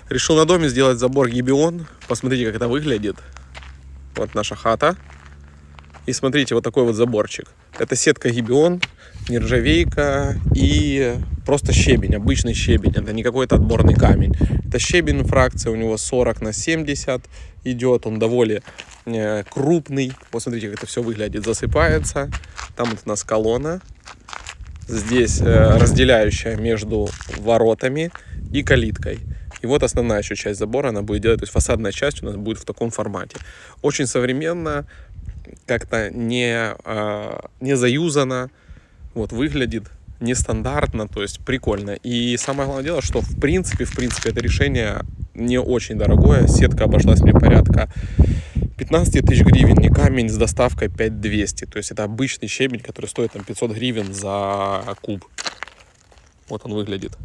Решил на доме сделать забор гибион. Посмотрите, как это выглядит. Вот наша хата. И смотрите, вот такой вот заборчик. Это сетка гибион, нержавейка и просто щебень, обычный щебень. Это не какой-то отборный камень. Это щебень, фракция у него 40/70 идет. Он довольно крупный. Вот смотрите, как это все выглядит. Засыпается. Там вот у нас колонна. Здесь разделяющая между воротами и калиткой. И вот основная еще часть забора она будет делать. То есть фасадная часть у нас будет в таком формате. Очень современно, как-то не заюзано. Вот выглядит нестандартно, то есть прикольно. И самое главное дело, что в принципе это решение не очень дорогое. Сетка обошлась мне порядка 15 тысяч гривен, не камень, с доставкой 5200. То есть это обычный щебень, который стоит там 500 гривен за куб. Вот он выглядит.